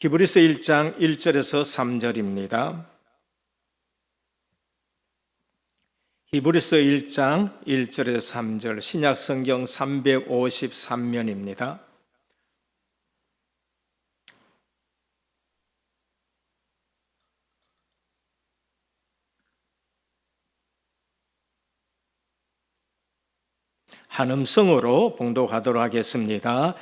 히브리서 1장 1절에서 3절입니다. 히브리서 1장 1절에서 3절, 신약 성경 353면입니다. 한음성으로 봉독하도록 하겠습니다.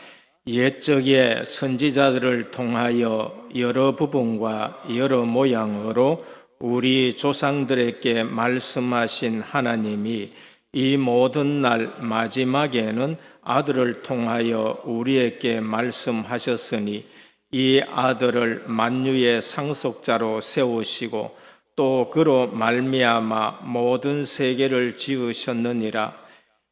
옛적에 선지자들을 통하여 여러 부분과 여러 모양으로 우리 조상들에게 말씀하신 하나님이 이 모든 날 마지막에는 아들을 통하여 우리에게 말씀하셨으니 이 아들을 만유의 상속자로 세우시고 또 그로 말미암아 모든 세계를 지으셨느니라.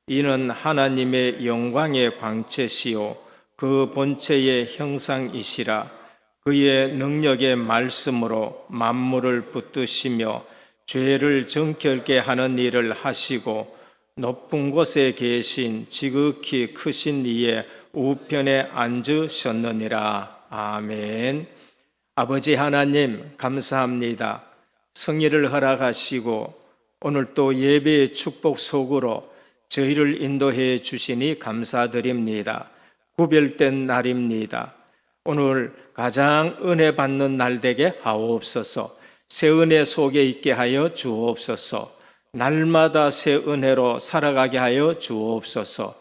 이는 하나님의 영광의 광채시요 그 본체의 형상이시라. 그의 능력의 말씀으로 만물을 붙드시며 죄를 정결케 하는 일을 하시고 높은 곳에 계신 지극히 크신 이의 우편에 앉으셨느니라. 아멘. 아버지 하나님 감사합니다. 성의를 허락하시고 오늘 또 예배의 축복 속으로 저희를 인도해 주시니 감사드립니다. 구별된 날입니다. 오늘 가장 은혜 받는 날 되게 하옵소서. 새 은혜 속에 있게 하여 주옵소서. 날마다 새 은혜로 살아가게 하여 주옵소서.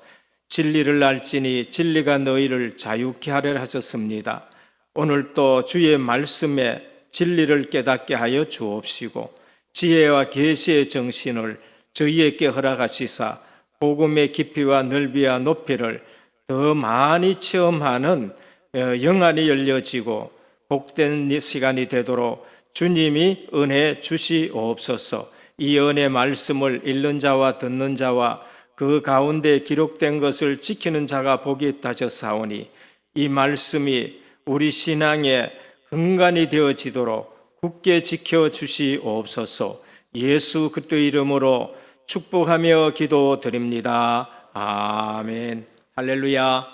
진리를 알지니 진리가 너희를 자유케 하려 하셨습니다. 오늘 또 주의 말씀에 진리를 깨닫게 하여 주옵시고 지혜와 계시의 정신을 저희에게 허락하시사 복음의 깊이와 넓이와 높이를 더 많이 체험하는 영안이 열려지고 복된 시간이 되도록 주님이 은혜 주시옵소서. 이 은혜 말씀을 읽는 자와 듣는 자와 그 가운데 기록된 것을 지키는 자가 복이 있다 하셨사오니 이 말씀이 우리 신앙의 근간이 되어지도록 굳게 지켜주시옵소서. 예수 그리스도의 이름으로 축복하며 기도드립니다. 아멘. 할렐루야.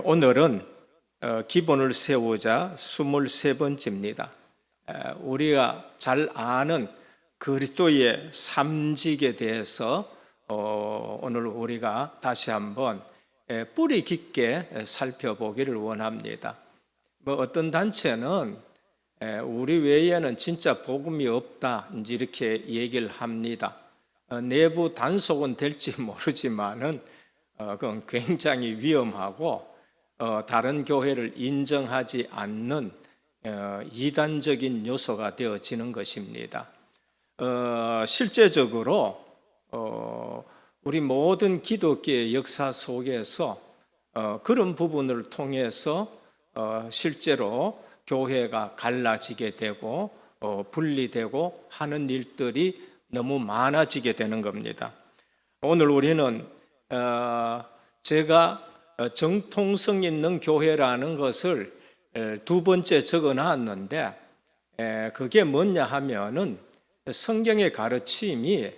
오늘은 기본을 세우자 23번째입니다. 우리가 잘 아는 그리스도의 삼직에 대해서 오늘 우리가 다시 한번 뿌리 깊게 살펴보기를 원합니다. 어떤 단체는 우리 외에는 진짜 복음이 없다 이렇게 얘기를 합니다. 내부 단속은 될지 모르지만은 그건 굉장히 위험하고 다른 교회를 인정하지 않는 이단적인 요소가 되어지는 것입니다. 실제적으로 우리 모든 기독교의 역사 속에서 그런 부분을 통해서 실제로 교회가 갈라지게 되고 분리되고 하는 일들이 너무 많아지게 되는 겁니다. 오늘 우리는 제가 정통성 있는 교회라는 것을 두 번째 적어 놨는데 그게 뭐냐 하면은 성경의 가르침이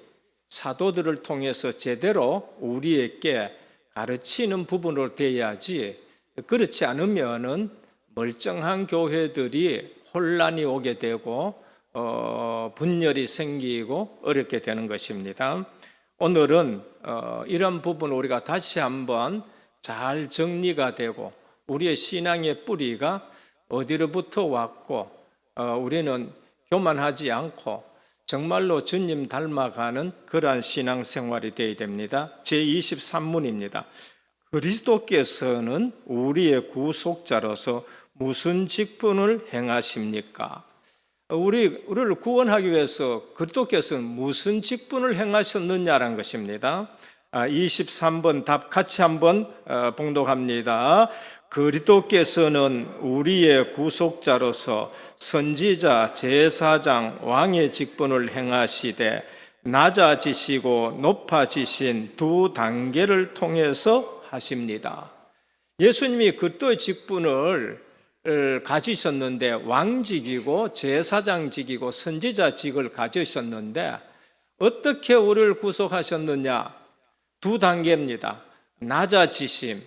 사도들을 통해서 제대로 우리에게 가르치는 부분으로 돼야지 그렇지 않으면은 멀쩡한 교회들이 혼란이 오게 되고 분열이 생기고 어렵게 되는 것입니다. 오늘은 이런 부분 우리가 다시 한번 잘 정리가 되고 우리의 신앙의 뿌리가 어디로부터 왔고 우리는 교만하지 않고 정말로 주님 닮아가는 그러한 신앙생활이 되어야 됩니다. 제23문입니다. 그리스도께서는 우리의 구속자로서 무슨 직분을 행하십니까? 우리를 구원하기 위해서 그리스도께서는 무슨 직분을 행하셨느냐라는 것입니다. 23번 답 같이 한번 봉독합니다. 그리스도께서는 우리의 구속자로서 선지자, 제사장, 왕의 직분을 행하시되 낮아지시고 높아지신 두 단계를 통해서 하십니다. 예수님이 그리스도의 직분을 가지셨는데 왕직이고 제사장직이고 선지자직을 가지셨는데 어떻게 우리를 구속하셨느냐? 두 단계입니다. 낮아지심,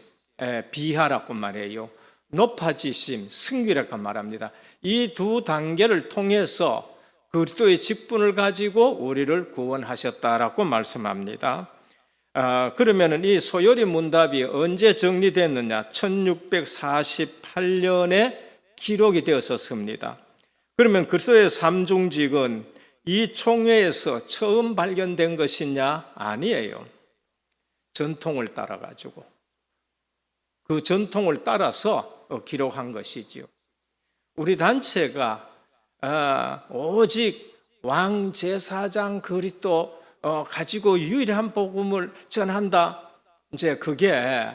비하라고 말해요. 높아지심, 승귀라고 말합니다. 이 두 단계를 통해서 그리스도의 직분을 가지고 우리를 구원하셨다라고 말씀합니다. 그러면 이 소요리 문답이 언제 정리됐느냐? 1648년에 기록이 되었었습니다. 그러면 그리스도의 삼중직은 이 총회에서 처음 발견된 것이냐? 아니에요. 전통을 따라가지고 그 전통을 따라서 기록한 것이지요. 우리 단체가 오직 왕 제사장 그리스도 가지고 유일한 복음을 전한다. 이제 그게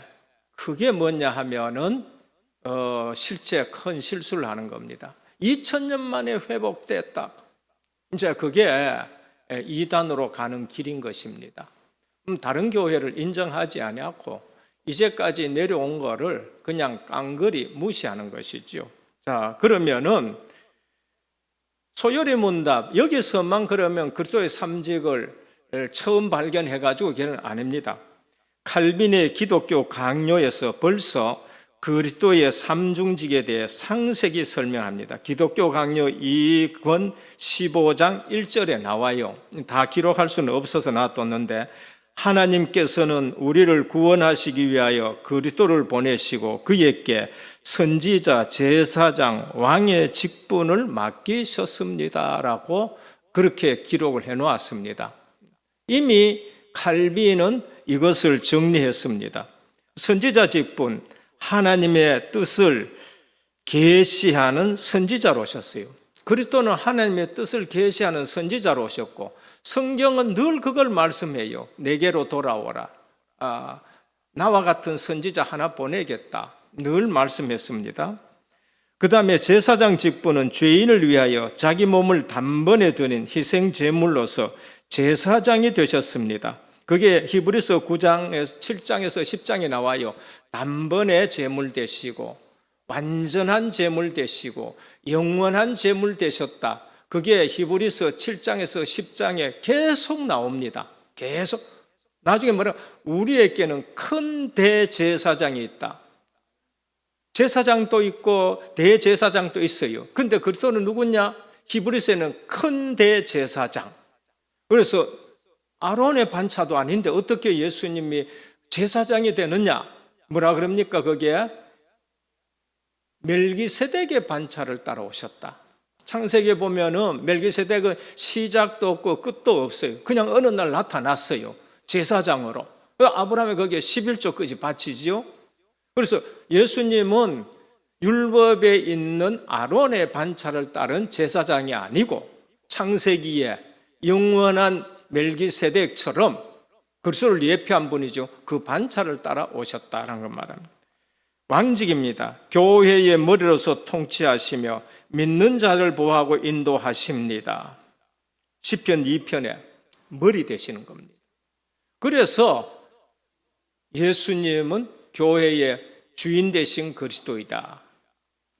뭐냐 하면은 실제 큰 실수를 하는 겁니다. 2000년 만에 회복됐다. 이제 그게 이단으로 가는 길인 것입니다. 다른 교회를 인정하지 아니하고 이제까지 내려온 거를 그냥 깡그리 무시하는 것이죠. 자, 그러면은 소요리 문답 여기서만 그러면 그리스도의 삼직을 처음 발견해가지고 걔는 아닙니다. 칼빈의 기독교 강요에서 벌써 그리스도의 삼중직에 대해 상세히 설명합니다. 기독교 강요 2권 15장 1절에 나와요. 다 기록할 수는 없어서 놔뒀는데, 하나님께서는 우리를 구원하시기 위하여 그리스도를 보내시고 그에게 선지자, 제사장, 왕의 직분을 맡기셨습니다라고 그렇게 기록을 해놓았습니다. 이미 칼빈은 이것을 정리했습니다. 선지자 직분, 하나님의 뜻을 계시하는 선지자로 오셨어요. 그리스도는 하나님의 뜻을 계시하는 선지자로 오셨고, 성경은 늘 그걸 말씀해요. 내게로 돌아오라. 나와 같은 선지자 하나 보내겠다. 늘 말씀했습니다. 그 다음에 제사장 직분은 죄인을 위하여 자기 몸을 단번에 드린 희생 제물로서 제사장이 되셨습니다. 그게 히브리서 9장에서 7장에서 10장에 나와요. 단번에 제물 되시고 완전한 제물 되시고 영원한 제물 되셨다. 그게 히브리서 7장에서 10장에 계속 나옵니다. 계속. 나중에 뭐라, 우리에게는 큰 대제사장이 있다. 제사장도 있고 대제사장도 있어요. 근데 그리스도는 누구냐? 히브리서에는 큰 대제사장. 그래서 아론의 반차도 아닌데 어떻게 예수님이 제사장이 되느냐? 뭐라 그럽니까? 거기에 멜기세덱의 반차를 따라오셨다. 창세기에 보면은 멜기세덱은 시작도 없고 끝도 없어요. 그냥 어느 날 나타났어요. 제사장으로. 아브라함이 거기에 11조까지 바치지요. 그래서 예수님은 율법에 있는 아론의 반차를 따른 제사장이 아니고 창세기에 영원한 멜기세덱처럼 그리스도를 예표한 분이죠. 그 반차를 따라 오셨다라는 걸 말합니다. 왕직입니다. 교회의 머리로서 통치하시며 믿는 자를 보호하고 인도하십니다. 시편 2편에 머리 되시는 겁니다. 그래서 예수님은 교회의 주인 되신 그리스도이다.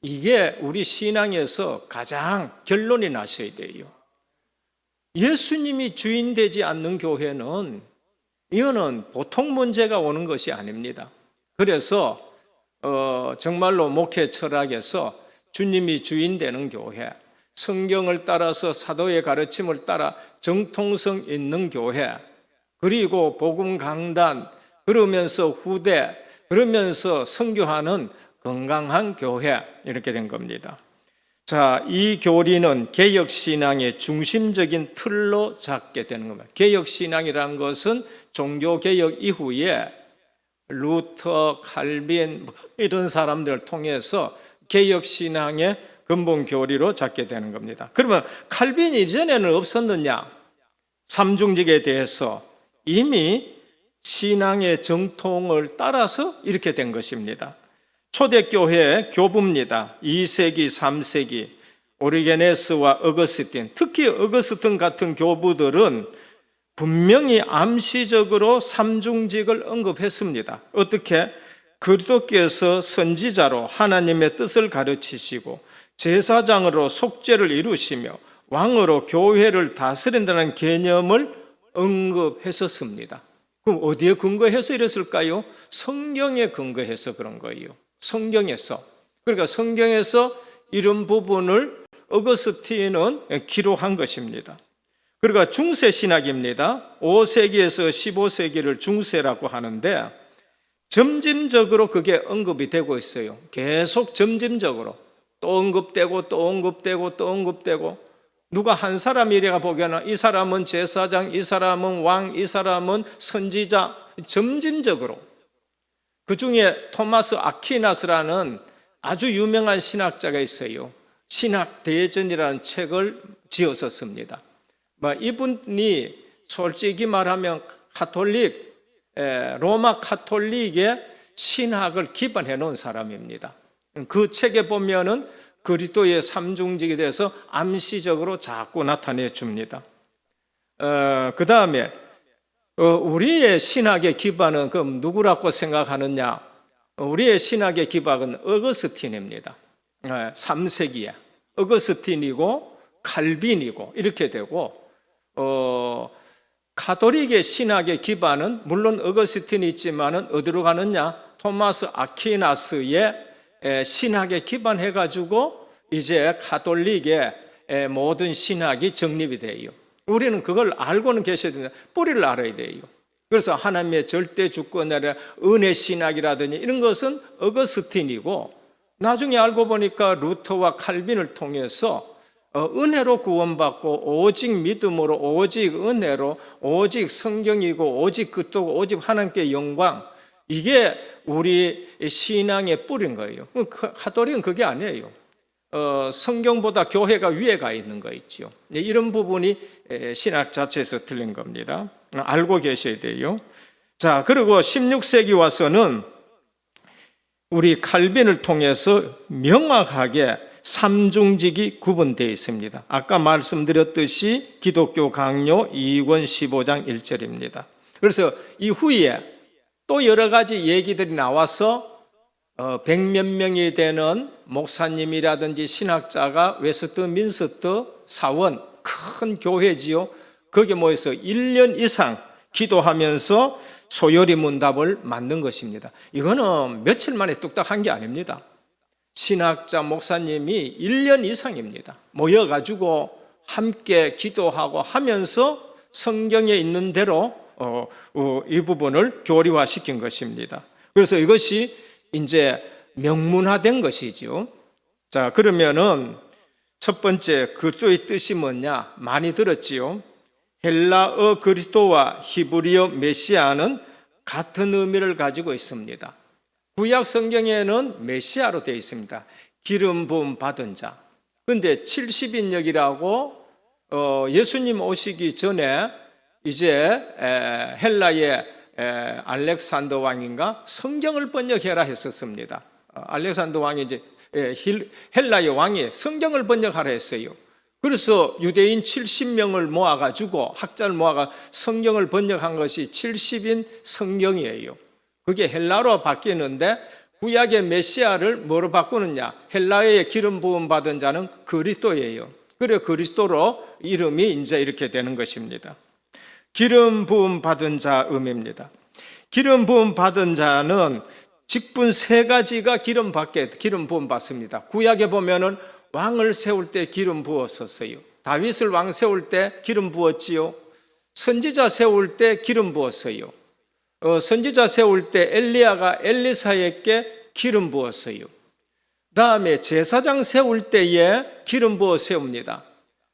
이게 우리 신앙에서 가장 결론이 나셔야 돼요. 예수님이 주인 되지 않는 교회는 이거는 보통 문제가 오는 것이 아닙니다. 그래서 정말로 목회 철학에서 주님이 주인 되는 교회, 성경을 따라서 사도의 가르침을 따라 정통성 있는 교회, 그리고 복음 강단, 그러면서 후대, 그러면서 선교하는 건강한 교회, 이렇게 된 겁니다. 자, 이 교리는 개혁신앙의 중심적인 틀로 잡게 되는 겁니다. 개혁신앙이라는 것은 종교개혁 이후에 루터, 칼빈 이런 사람들을 통해서 개혁신앙의 근본 교리로 잡게 되는 겁니다. 그러면 칼빈 이전에는 없었느냐? 삼중직에 대해서 이미 신앙의 정통을 따라서 이렇게 된 것입니다. 초대교회의 교부입니다. 2세기, 3세기 오리게네스와 어거스틴, 특히 어거스틴 같은 교부들은 분명히 암시적으로 삼중직을 언급했습니다. 어떻게? 그리스도께서 선지자로 하나님의 뜻을 가르치시고 제사장으로 속죄를 이루시며 왕으로 교회를 다스린다는 개념을 언급했었습니다. 그럼 어디에 근거해서 이랬을까요? 성경에 근거해서 그런 거예요. 성경에서. 그러니까 성경에서 이런 부분을 어거스틴은 기록한 것입니다. 그러니까 중세 신학입니다. 5세기에서 15세기를 중세라고 하는데 점진적으로 그게 언급이 되고 있어요. 계속 점진적으로 또 언급되고 또 언급되고 또 언급되고, 누가 한 사람이래가 보기에는 이 사람은 제사장, 이 사람은 왕, 이 사람은 선지자, 점진적으로. 그 중에 토마스 아퀴나스라는 아주 유명한 신학자가 있어요. 신학 대전이라는 책을 지었었습니다. 이분이 솔직히 말하면 로마 카톨릭의 신학을 기반해 놓은 사람입니다. 그 책에 보면은 그리스도의 삼중직에 대해서 암시적으로 자꾸 나타내 줍니다. 그 다음에 우리의 신학의 기반은 그럼 누구라고 생각하느냐? 우리의 신학의 기반은 어거스틴입니다. 3세기에 어거스틴이고 칼빈이고 이렇게 되고, 가톨릭의 신학의 기반은 물론 어거스틴이 있지만은 어디로 가느냐? 토마스 아퀴나스의 신학에 기반해 가지고 이제 가톨릭의 모든 신학이 정립이 돼요. 우리는 그걸 알고는 계셔야 된다. 뿌리를 알아야 돼요. 그래서 하나님의 절대 주권이나 은혜 신학이라든지 이런 것은 어거스틴이고, 나중에 알고 보니까 루터와 칼빈을 통해서 은혜로 구원받고 오직 믿음으로, 오직 은혜로, 오직 성경이고, 오직 그도 오직 하나님께 영광, 이게 우리 신앙의 뿌리인 거예요. 가톨릭은 그게 아니에요. 성경보다 교회가 위에 가 있는 거 있죠. 이런 부분이 신학 자체에서 틀린 겁니다. 알고 계셔야 돼요. 자, 그리고 16세기 와서는 우리 칼빈을 통해서 명확하게 삼중직이 구분되어 있습니다. 아까 말씀드렸듯이 기독교 강요 2권 15장 1절입니다. 그래서 이후에 또 여러 가지 얘기들이 나와서 100몇 명이 되는 목사님이라든지 신학자가 웨스트민스터 사원, 큰 교회지요. 거기에 모여서 1년 이상 기도하면서 소요리 문답을 만든 것입니다. 이거는 며칠 만에 뚝딱 한 게 아닙니다. 신학자 목사님이 1년 이상입니다. 모여가지고 함께 기도하고 하면서 성경에 있는 대로 이 부분을 교리화시킨 것입니다. 그래서 이것이 이제 명문화된 것이죠. 자, 그러면은 첫 번째 그리스도의 뜻이 뭐냐? 많이 들었지요. 헬라어 그리스도와 히브리어 메시아는 같은 의미를 가지고 있습니다. 구약 성경에는 메시아로 되어 있습니다. 기름 부음 받은 자. 그런데 70인역이라고 예수님 오시기 전에 이제 헬라의 알렉산더 왕인가 성경을 번역해라 했었습니다. 알렉산더 왕이 이제 헬라의 왕이 성경을 번역하라 했어요. 그래서 유대인 70명을 모아가지고 학자를 모아가 성경을 번역한 것이 70인 성경이에요. 그게 헬라로 바뀌는데 구약의 메시아를 뭐로 바꾸느냐? 헬라의 기름 부음 받은 자는 그리스도예요. 그래 그리스도로 이름이 이제 이렇게 되는 것입니다. 기름 부음 받은 자 의미입니다. 기름 부음 받은 자는 직분 세 가지가 기름 부음 받습니다. 구약에 보면은 왕을 세울 때 기름 부었었어요. 다윗을 왕 세울 때 기름 부었지요. 선지자 세울 때 기름 부었어요. 선지자 세울 때 엘리야가 엘리사에게 기름 부었어요. 다음에 제사장 세울 때에 기름 부어 세웁니다.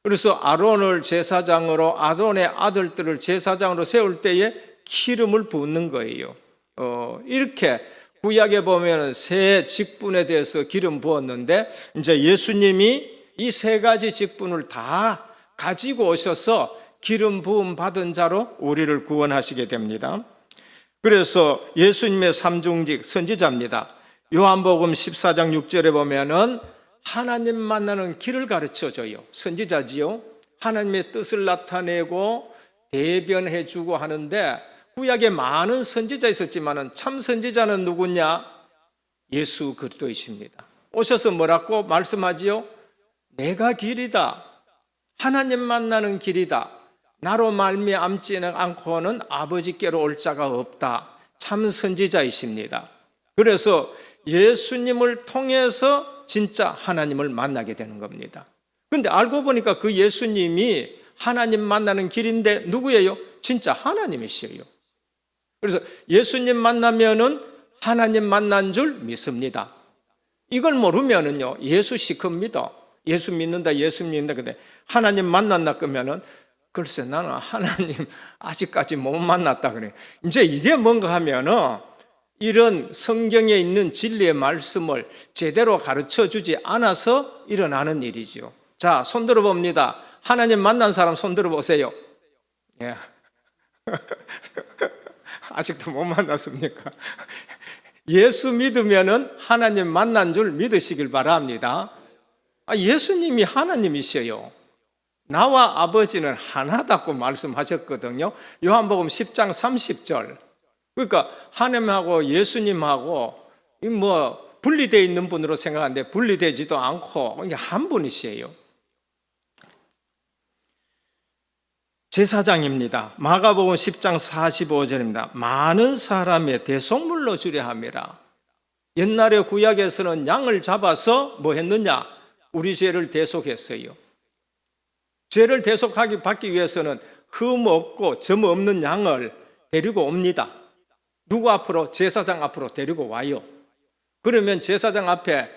그래서 아론을 제사장으로, 아론의 아들들을 제사장으로 세울 때에 기름을 붓는 거예요. 이렇게 구약에 보면 세 직분에 대해서 기름 부었는데 이제 예수님이 이 세 가지 직분을 다 가지고 오셔서 기름 부음 받은 자로 우리를 구원하시게 됩니다. 그래서 예수님의 삼중직 선지자입니다. 요한복음 14장 6절에 보면은 하나님 만나는 길을 가르쳐줘요. 선지자지요. 하나님의 뜻을 나타내고 대변해주고 하는데 구약에 많은 선지자 있었지만 참 선지자는 누구냐? 예수 그리스도이십니다. 오셔서 뭐라고 말씀하지요? 내가 길이다. 하나님 만나는 길이다. 나로 말미암지는 않고는 아버지께로 올 자가 없다. 참 선지자이십니다. 그래서 예수님을 통해서 진짜 하나님을 만나게 되는 겁니다. 그런데 알고 보니까 그 예수님이 하나님 만나는 길인데 누구예요? 진짜 하나님이시에요. 그래서 예수님 만나면은 하나님 만난 줄 믿습니다. 이걸 모르면은요, 예수 시크입니다. 예수 믿는다, 예수 믿는다. 근데 하나님 만났나 그러면은 글쎄 나는 하나님 아직까지 못 만났다 그래. 이제 이게 뭔가 하면은 이런 성경에 있는 진리의 말씀을 제대로 가르쳐 주지 않아서 일어나는 일이죠. 자, 손 들어 봅니다. 하나님 만난 사람 손 들어 보세요. 예. 아직도 못 만났습니까? 예수 믿으면은 하나님 만난 줄 믿으시길 바랍니다. 예수님이 하나님이셔요. 나와 아버지는 하나다고 말씀하셨거든요. 요한복음 10장 30절. 그러니까 하나님하고 예수님하고 뭐 분리되어 있는 분으로 생각하는데 분리되지도 않고 이게 한 분이시에요. 제사장입니다. 마가복음 10장 45절입니다. 많은 사람의 대속물로 주려 함이라. 옛날에 구약에서는 양을 잡아서 뭐 했느냐? 우리 죄를 대속했어요. 죄를 대속하기 받기 위해서는 흠 없고 점 없는 양을 데리고 옵니다. 누구 앞으로? 제사장 앞으로 데리고 와요. 그러면 제사장 앞에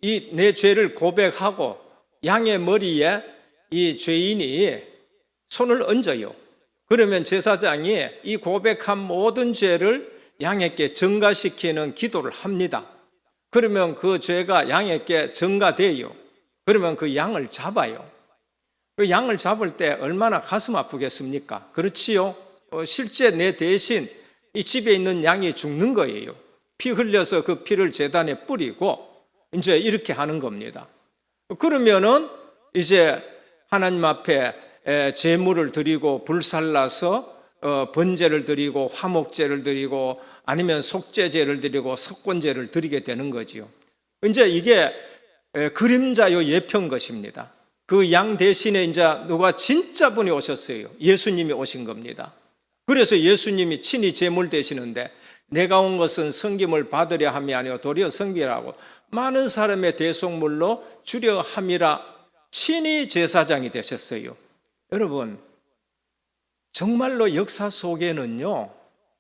이 내 죄를 고백하고 양의 머리에 이 죄인이 손을 얹어요. 그러면 제사장이 이 고백한 모든 죄를 양에게 전가시키는 기도를 합니다. 그러면 그 죄가 양에게 전가돼요. 그러면 그 양을 잡아요. 그 양을 잡을 때 얼마나 가슴 아프겠습니까? 그렇지요? 실제 내 대신 이 집에 있는 양이 죽는 거예요. 피 흘려서 그 피를 제단에 뿌리고 이제 이렇게 하는 겁니다. 그러면은 이제 하나님 앞에 제물을 드리고 불살라서 번제를 드리고 화목제를 드리고 아니면 속죄제를 드리고 석곤제를 드리게 되는 거지요. 이제 이게 그림자요 예표인 것입니다. 그 양 대신에 이제 누가 진짜 분이 오셨어요. 예수님이 오신 겁니다. 그래서 예수님이 친히 제물 되시는데 내가 온 것은 섬김을 받으려 함이 아니요 도리어 섬기라고 많은 사람의 대속물로 주려 함이라 친히 제사장이 되셨어요. 여러분, 정말로 역사 속에는요,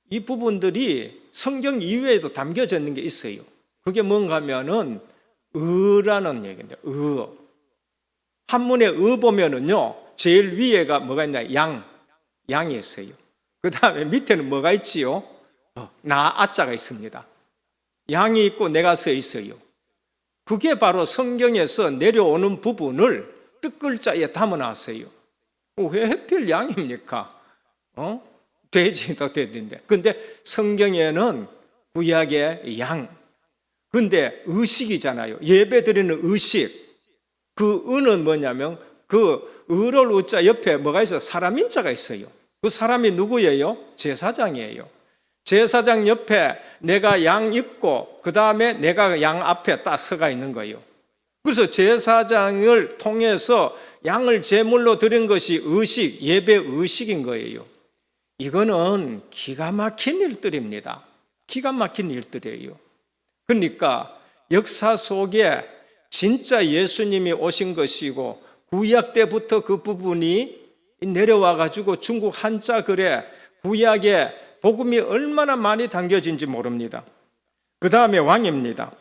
이 부분들이 성경 이외에도 담겨져 있는 게 있어요. 그게 뭔가 하면은 의라는 얘기인데, 한문에 보면은요, 제일 위에가 뭐가 있나? 양이 있어요. 그 다음에 밑에는 뭐가 있지요? 아자가 있습니다. 양이 있고 내가 서 있어요. 그게 바로 성경에서 내려오는 부분을 뜻글자에 담아놨어요. 왜 하필 양입니까? 돼지도 돼지인데. 근데 성경에는 구약의 양. 근데 의식이잖아요. 예배 드리는 의식. 그 의는 뭐냐면 그 의를 의자 옆에 뭐가 있어요? 사람 인자가 있어요. 그 사람이 누구예요? 제사장이에요. 제사장 옆에 내가 양 있고 그 다음에 내가 양 앞에 딱 서가 있는 거예요. 그래서 제사장을 통해서 양을 제물로 드린 것이 의식, 예배 의식인 거예요. 이거는 기가 막힌 일들입니다. 기가 막힌 일들이에요. 그러니까 역사 속에 진짜 예수님이 오신 것이고 구약 때부터 그 부분이 내려와 가지고 중국 한자 글에 구약에 복음이 얼마나 많이 담겨진지 모릅니다. 그 다음에 왕입니다.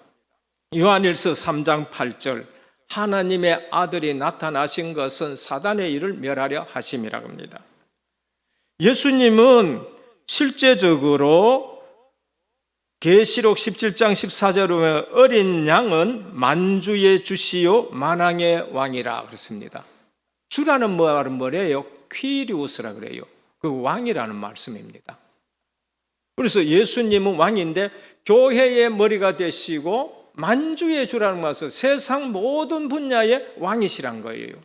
요한일서 3장 8절 하나님의 아들이 나타나신 것은 사단의 일을 멸하려 하심이라고 합니다. 예수님은 실제적으로 계시록 17장 14절에 보면 어린 양은 만주의 주시요 만왕의 왕이라 그랬습니다. 주라는 말은 뭐래요? 퀴리우스라 그래요. 그 왕이라는 말씀입니다. 그래서 예수님은 왕인데 교회의 머리가 되시고 만주의 주라는 것은 세상 모든 분야의 왕이시란 거예요.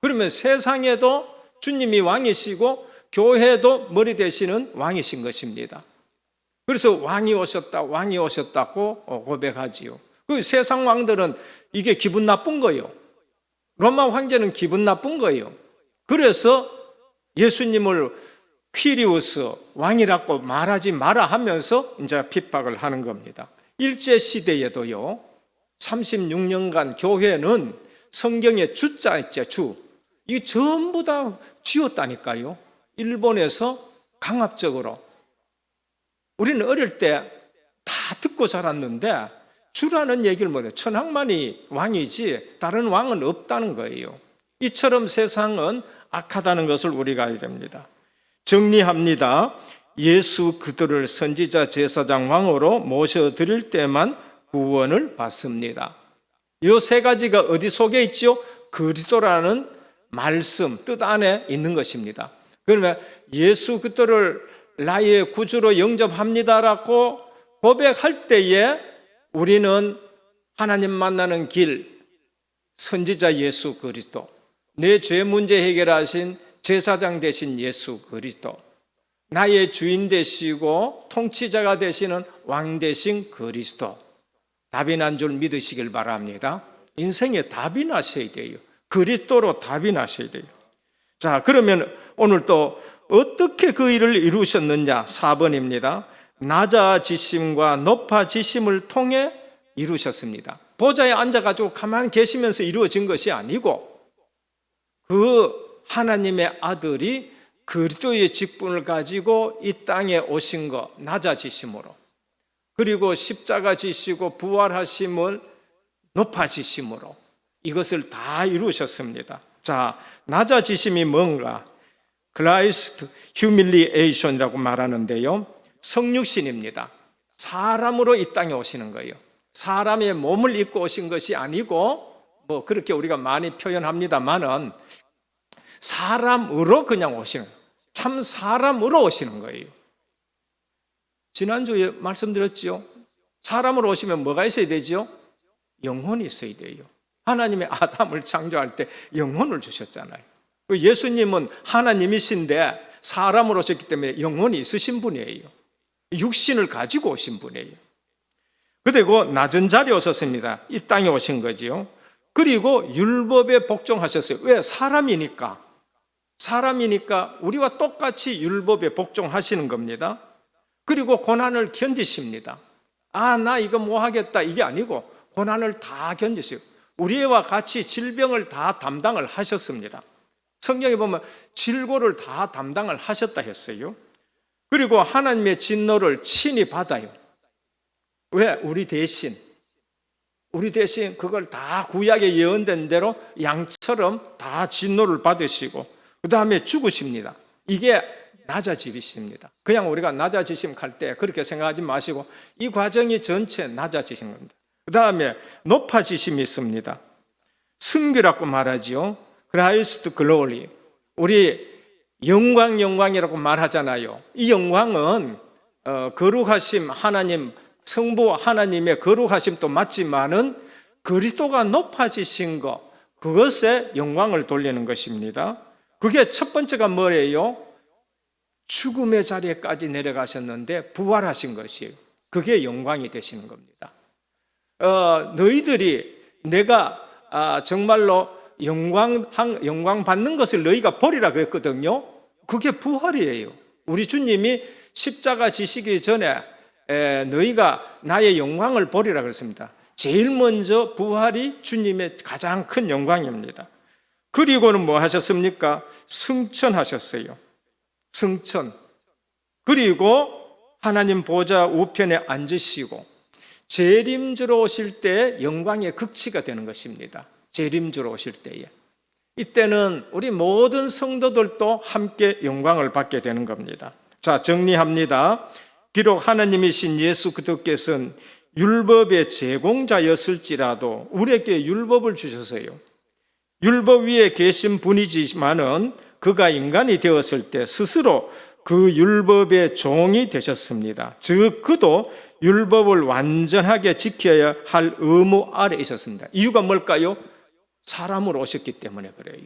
그러면 세상에도 주님이 왕이시고 교회도 머리 되시는 왕이신 것입니다. 그래서 왕이 오셨다고 고백하지요. 그 세상 왕들은 이게 기분 나쁜 거예요. 로마 황제는 기분 나쁜 거예요. 그래서 예수님을 퀴리우스 왕이라고 말하지 마라 하면서 이제 핍박을 하는 겁니다. 일제 시대에도요, 36년간 교회는 성경의 주자 있죠, 주. 이 전부 다 지웠다니까요. 일본에서 강압적으로. 우리는 어릴 때 다 듣고 자랐는데 주라는 얘기를 못해요. 천황만이 왕이지 다른 왕은 없다는 거예요. 이처럼 세상은 악하다는 것을 우리가 알게 됩니다. 정리합니다. 예수 그들을 선지자, 제사장, 왕으로 모셔드릴 때만 구원을 받습니다. 이 세 가지가 어디 속에 있죠? 그리스도라는 말씀, 뜻 안에 있는 것입니다. 그러면 예수 그들을 나의 구주로 영접합니다라고 고백할 때에 우리는 하나님 만나는 길, 선지자 예수 그리스도, 내 죄 문제 해결하신 제사장 되신 예수 그리스도, 나의 주인 되시고 통치자가 되시는 왕 되신 그리스도, 답이 난 줄 믿으시길 바랍니다. 인생에 답이 나셔야 돼요. 그리스도로 답이 나셔야 돼요. 자, 그러면 오늘 또 어떻게 그 일을 이루셨느냐? 4번입니다. 낮아지심과 높아지심을 통해 이루셨습니다. 보좌에 앉아가지고 가만히 계시면서 이루어진 것이 아니고 그 하나님의 아들이 그리스도의 직분을 가지고 이 땅에 오신 것, 낮아지심으로, 그리고 십자가 지시고 부활하심을 높아지심으로 이것을 다 이루셨습니다. 자, 낮아지심이 뭔가? Christ humiliation이라고 말하는데요, 성육신입니다. 사람으로 이 땅에 오시는 거예요. 사람의 몸을 입고 오신 것이 아니고, 뭐 그렇게 우리가 많이 표현합니다만은 사람으로 그냥 오시는 거예요. 참 사람으로 오시는 거예요. 지난주에 말씀드렸죠. 사람으로 오시면 뭐가 있어야 되죠? 영혼이 있어야 돼요. 하나님의 아담을 창조할 때 영혼을 주셨잖아요. 예수님은 하나님이신데 사람으로 오셨기 때문에 영혼이 있으신 분이에요. 육신을 가지고 오신 분이에요. 그리고 낮은 자리에 오셨습니다. 이 땅에 오신 거지요. 그리고 율법에 복종하셨어요. 왜? 사람이니까. 사람이니까 우리와 똑같이 율법에 복종하시는 겁니다. 그리고 고난을 견디십니다. 아, 나 이거 뭐 하겠다, 이게 아니고 고난을 다 견디시고 우리와 같이 질병을 다 담당을 하셨습니다. 성경에 보면 질고를 다 담당을 하셨다 했어요. 그리고 하나님의 진노를 친히 받아요. 왜? 우리 대신 그걸 다 구약에 예언된 대로 양처럼 다 진노를 받으시고 그 다음에 죽으십니다. 이게 낮아지십니다. 그냥 우리가 낮아지심 할 때 그렇게 생각하지 마시고 이 과정이 전체 낮아지신 겁니다. 그 다음에 높아지심이 있습니다. 승비라고 말하지요. Christ glory. 우리 영광이라고 말하잖아요. 이 영광은 거룩하심 하나님, 성부 하나님의 거룩하심도 맞지만은 그리스도가 높아지신 것, 그것에 영광을 돌리는 것입니다. 그게 첫 번째가 뭐예요? 죽음의 자리에까지 내려가셨는데 부활하신 것이에요. 그게 영광이 되시는 겁니다. 너희들이 내가 정말로 영광 받는 것을 너희가 버리라 그랬거든요. 그게 부활이에요. 우리 주님이 십자가 지시기 전에 너희가 나의 영광을 버리라 그랬습니다. 제일 먼저 부활이 주님의 가장 큰 영광입니다. 그리고는 뭐 하셨습니까? 승천하셨어요. 승천. 그리고 하나님 보좌 우편에 앉으시고 재림주로 오실 때 영광의 극치가 되는 것입니다. 재림주로 오실 때에. 이때는 우리 모든 성도들도 함께 영광을 받게 되는 겁니다. 자, 정리합니다. 비록 하나님이신 예수 그리스도께서는 율법의 제공자였을지라도 우리에게 율법을 주셨어요. 율법 위에 계신 분이지만은 그가 인간이 되었을 때 스스로 그 율법의 종이 되셨습니다. 즉 그도 율법을 완전하게 지켜야 할 의무 아래 있었습니다. 이유가 뭘까요? 사람으로 오셨기 때문에 그래요.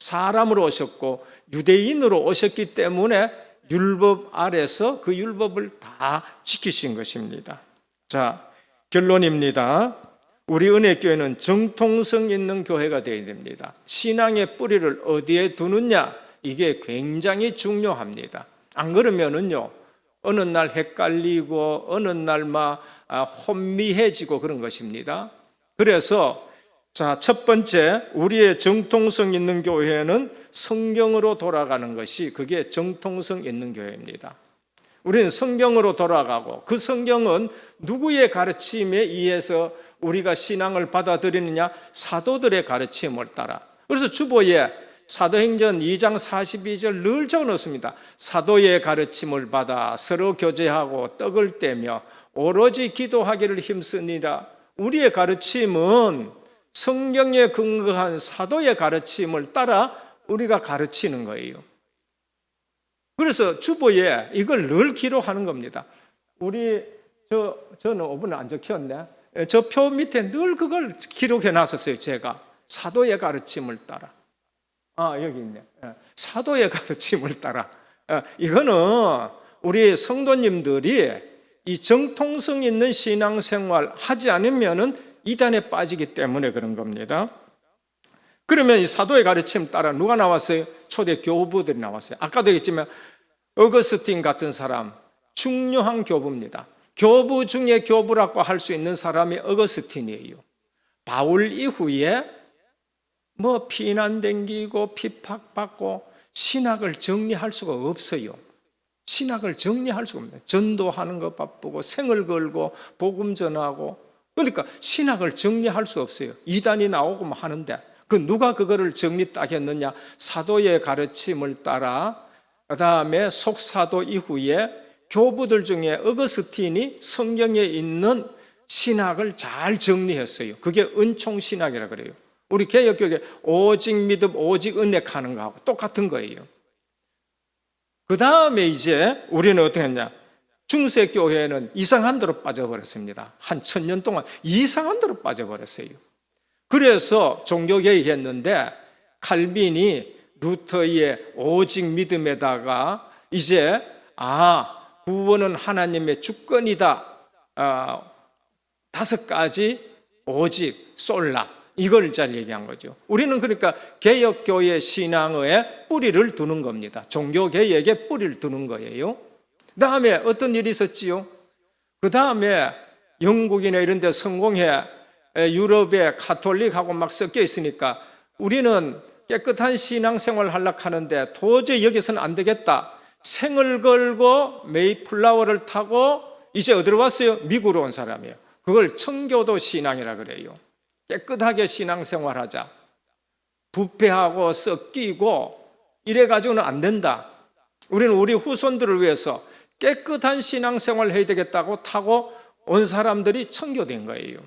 사람으로 오셨고 유대인으로 오셨기 때문에 율법 아래서 그 율법을 다 지키신 것입니다. 자, 결론입니다. 우리 은혜교회는 정통성 있는 교회가 되어야 됩니다. 신앙의 뿌리를 어디에 두느냐, 이게 굉장히 중요합니다. 안 그러면은요, 어느 날 헷갈리고 어느 날 막 혼미해지고 그런 것입니다. 그래서 첫 번째, 우리의 정통성 있는 교회는 성경으로 돌아가는 것이, 그게 정통성 있는 교회입니다. 우리는 성경으로 돌아가고, 그 성경은 누구의 가르침에 의해서 우리가 신앙을 받아들이느냐? 사도들의 가르침을 따라. 그래서 주보에 사도행전 2장 42절 늘 적어놓습니다. 사도의 가르침을 받아 서로 교제하고 떡을 떼며 오로지 기도하기를 힘쓰니라. 우리의 가르침은 성경에 근거한 사도의 가르침을 따라 우리가 가르치는 거예요. 그래서 주보에 이걸 늘 기록하는 겁니다. 저는 5분 안 적혔네. 저 표 밑에 늘 그걸 기록해 놨었어요. 제가 사도의 가르침을 따라. 여기 있네. 사도의 가르침을 따라. 이거는 우리 성도님들이 이 정통성 있는 신앙생활 하지 않으면은 이단에 빠지기 때문에 그런 겁니다. 그러면 이 사도의 가르침 따라 누가 나왔어요? 초대 교부들이 나왔어요. 아까도 얘기했지만 어거스틴 같은 사람, 중요한 교부입니다. 교부 중에 교부라고 할 수 있는 사람이 어거스틴이에요. 바울 이후에 피난당기고 핍박받고 신학을 정리할 수가 없어요. 신학을 정리할 수가 없네요. 전도하는 거 바쁘고 생을 걸고 복음 전하고, 그러니까 신학을 정리할 수 없어요. 이단이 나오고 하는데 누가 그거를 정리 딱 했느냐? 사도의 가르침을 따라. 그 다음에 속사도 이후에 교부들 중에 어거스틴이 성경에 있는 신학을 잘 정리했어요. 그게 은총신학이라 그래요. 우리 개혁교회 오직 믿음 오직 은혜 하는 거하고 똑같은 거예요. 그 다음에 이제 우리는 어떻게 했냐? 중세교회는 이상한 데로 빠져버렸습니다. 한 1000년 동안 이상한 데로 빠져버렸어요. 그래서 종교개혁 했는데 칼빈이 루터의 오직 믿음에다가 이제 구원은 하나님의 주권이다. 5가지 오직 솔라, 이걸 잘 얘기한 거죠. 우리는 그러니까 개혁교회 신앙의 뿌리를 두는 겁니다. 종교개혁의 뿌리를 두는 거예요. 그 다음에 어떤 일이 있었지요? 그 다음에 영국이나 이런 데 성공해 유럽에 가톨릭하고 막 섞여 있으니까 우리는 깨끗한 신앙생활을 하려고 하는데 도저히 여기서는 안 되겠다. 생을 걸고 메이플라워를 타고 이제 어디로 왔어요? 미국으로 온 사람이에요. 그걸 청교도 신앙이라 그래요. 깨끗하게 신앙생활하자. 부패하고 섞이고 이래가지고는 안 된다. 우리는 우리 후손들을 위해서 깨끗한 신앙생활을 해야 되겠다고 타고 온 사람들이 청교도인 거예요.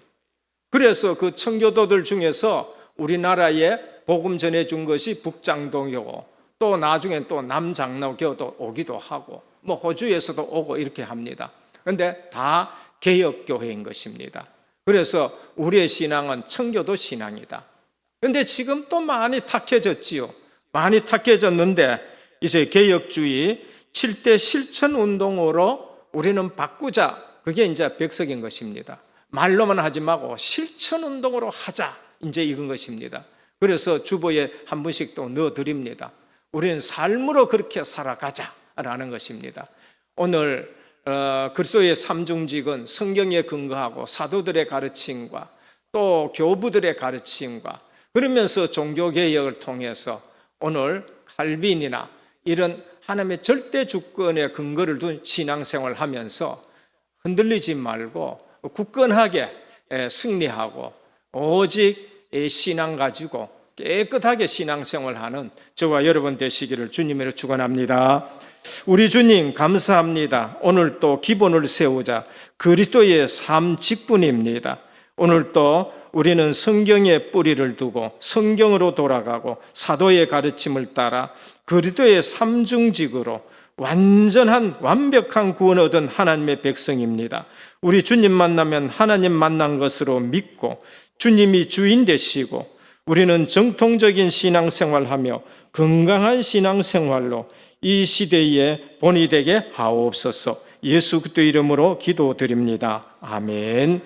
그래서 그 청교도들 중에서 우리나라에 복음 전해준 것이 북장로교고, 또 나중에 또 남장로교도 오기도 하고, 호주에서도 오고 이렇게 합니다. 그런데 다 개혁교회인 것입니다. 그래서 우리의 신앙은 청교도 신앙이다. 그런데 지금 또 많이 탁해졌지요. 많이 탁해졌는데 이제 개혁주의 7대 실천 운동으로 우리는 바꾸자. 그게 이제 백석인 것입니다. 말로만 하지 말고 실천 운동으로 하자. 이제 이건 것입니다. 그래서 주보에 한 분씩 또 넣어드립니다. 우리는 삶으로 그렇게 살아가자라는 것입니다. 오늘 그리스도의 삼중직은 성경에 근거하고 사도들의 가르침과 또 교부들의 가르침과, 그러면서 종교개혁을 통해서 오늘 칼빈이나 이런 하나님의 절대 주권에 근거를 둔 신앙생활을 하면서 흔들리지 말고 굳건하게 승리하고 오직 신앙 가지고 깨끗하게 신앙생활하는 저와 여러분 되시기를 주님으로 축원합니다. 우리 주님 감사합니다. 오늘 또 기본을 세우자. 그리스도의 삶 직분입니다. 오늘 또 우리는 성경에 뿌리를 두고 성경으로 돌아가고 사도의 가르침을 따라 그리스도의 삼중직으로 완전한 완벽한 구원을 얻은 하나님의 백성입니다. 우리 주님 만나면 하나님 만난 것으로 믿고 주님이 주인 되시고 우리는 정통적인 신앙생활하며 건강한 신앙생활로 이 시대에 본이 되게 하옵소서. 예수 그리스도 이름으로 기도드립니다. 아멘.